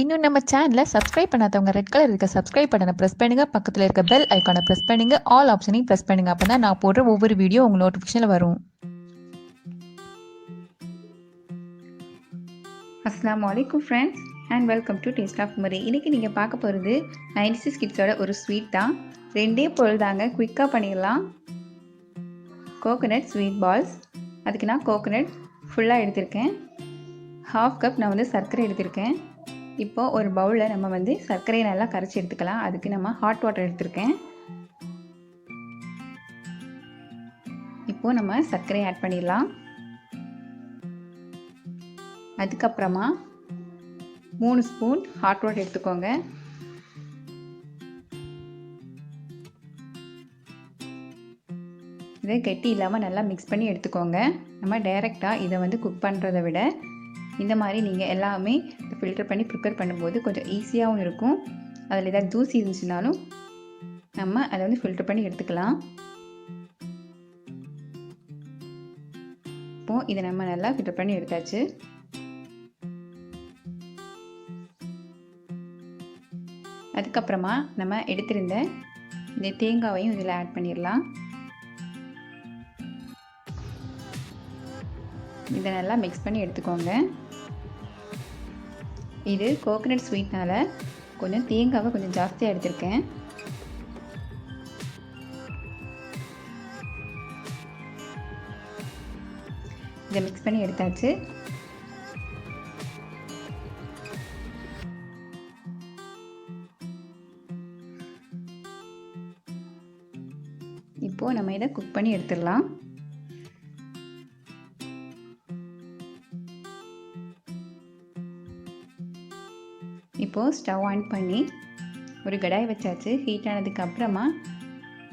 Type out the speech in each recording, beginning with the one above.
இன்னும் நம்ம சேனலை சப்ஸ்கிரைப் பண்ணாதவங்க ரெட் கலர் இருக்க சப்ஸ்கிரைப் பட்டனை ப்ரெஸ் பண்ணுங்க, பக்கத்தில் இருக்க பெல் ஐக்கானை ப்ரெஸ் பண்ணுங்க, ஆல் ஆப்ஷனையும் ப்ரெஸ் பண்ணுங்க. அப்போ தான் நான் போடுற ஒவ்வொரு வீடியோ உங்கள் நோட்டிஃபிகேஷனில் வரும். அஸ்ஸலாமு அலைக்கும் friends and welcome to taste of முறை. இன்றைக்கி நீங்கள் பார்க்க போகிறது 96 கிட்ஸோட ஒரு ஸ்வீட் தான். 2 பொருள் தாங்க, குயிக்காக பண்ணிடலாம். Coconut sweet balls. அதுக்கு நான் கோகோனட் ஃபுல்லாக எடுத்திருக்கேன். 1/2 கப் நான் வந்து சர்க்கரை எடுத்திருக்கேன். இப்போது ஒரு பவுலில் நம்ம வந்து சர்க்கரையை நல்லா கரைச்சி எடுத்துக்கலாம். அதுக்கு நம்ம ஹாட் வாட்டர் எடுத்திருக்கேன். இப்போது நம்ம சர்க்கரை ஆட் பண்ணிடலாம். அதுக்கப்புறமா 3 ஸ்பூன் ஹாட் வாட்டர் எடுத்துக்கோங்க. இதை கெட்டி இல்லாமல் நல்லா மிக்ஸ் பண்ணி எடுத்துக்கோங்க. நம்ம டைரெக்டாக இதை வந்து குக் பண்ணுறதை விட இந்த மாதிரி நீங்கள் எல்லாமே ஃபில்டர் பண்ணி ப்ரிப்பேர் பண்ணும்போது கொஞ்சம் ஈஸியாகவும் இருக்கும். அதில் ஏதாவது தூசி இருந்துச்சுனாலும் நம்ம அதை வந்து ஃபில்டர் பண்ணி எடுத்துக்கலாம். இப்போது இதை நம்ம நல்லா ஃபில்டர் பண்ணி எடுத்தாச்சு. அதுக்கப்புறமா நம்ம எடுத்திருந்த இந்த தேங்காவையும் இதில் ஆட் பண்ணிடலாம். இதை நல்லா மிக்ஸ் பண்ணி எடுத்துக்கோங்க. இது கோகோனட் ஸ்வீட்னால் கொஞ்சம் தேங்காவை கொஞ்சம் ஜாஸ்தியாக எடுத்திருக்கேன். இதை மிக்ஸ் பண்ணி எடுத்தாச்சு. இப்போது நம்ம இதை குக் பண்ணி எடுத்துடலாம். இப்போது ஸ்டவ் ஆன் பண்ணி ஒரு கடாய் வச்சாச்சு. ஹீட் ஆனதுக்கு அப்புறமா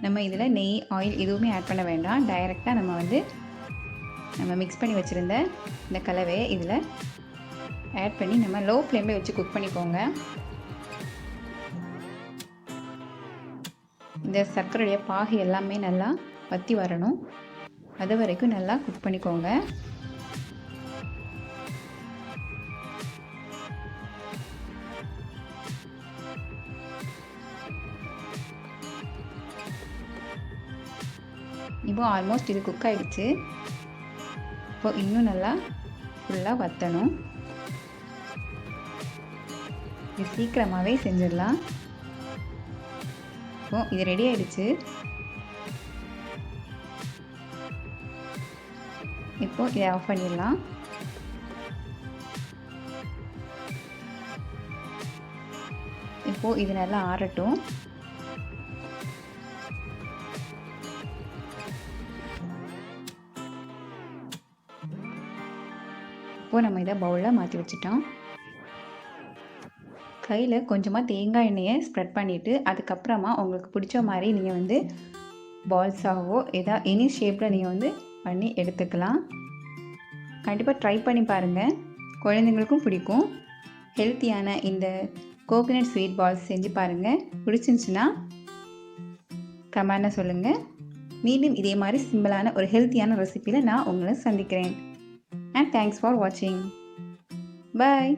நம்ம இதில் நெய், ஆயில் எதுவுமே ஆட் பண்ண வேண்டாம். டைரெக்டாக நம்ம மிக்ஸ் பண்ணி வச்சுருந்த இந்த கலவையை இதில் ஆட் பண்ணி நம்ம லோ ஃப்ளேமில் வச்சு குக் பண்ணிக்கோங்க. இந்த சர்க்கரையுடைய பாகு எல்லாமே நல்லா வற்றி வரணும். அது வரைக்கும் நல்லா குக் பண்ணிக்கோங்க. இப்போ ஆல்மோஸ்ட் இது குக் ஆகிடுச்சு. இப்போது இன்னும் நல்லா ஃபுல்லாக வற்றணும். இது சீக்கிரமாகவே செஞ்சிடலாம். இப்போது இது ரெடி ஆகிடுச்சு. இப்போது இதை ஆஃப் பண்ணிடலாம். இப்போது இது நல்லா ஆறட்டும். இப்போது நம்ம இதை பவுலில் மாற்றி வச்சுட்டோம். கையில் கொஞ்சமாக தேங்காய் எண்ணெயை ஸ்ப்ரெட் பண்ணிவிட்டு அதுக்கப்புறமா உங்களுக்கு பிடிச்ச மாதிரி நீங்கள் வந்து பால்ஸாகவோ எனி ஷேப்பில் நீங்கள் வந்து பண்ணி எடுத்துக்கலாம். கண்டிப்பாக ட்ரை பண்ணி பாருங்கள், குழந்தைங்களுக்கும் பிடிக்கும். ஹெல்த்தியான இந்த கோகோனட் ஸ்வீட் பால்ஸ் செஞ்சு பாருங்கள். பிடிச்சிருந்துச்சுன்னா கமெண்ட்டில் சொல்லுங்கள். மீண்டும் இதே மாதிரி சிம்பிளான ஒரு ஹெல்த்தியான ரெசிப்பியில் நான் உங்களை சந்திக்கிறேன். And thanks for watching. Bye.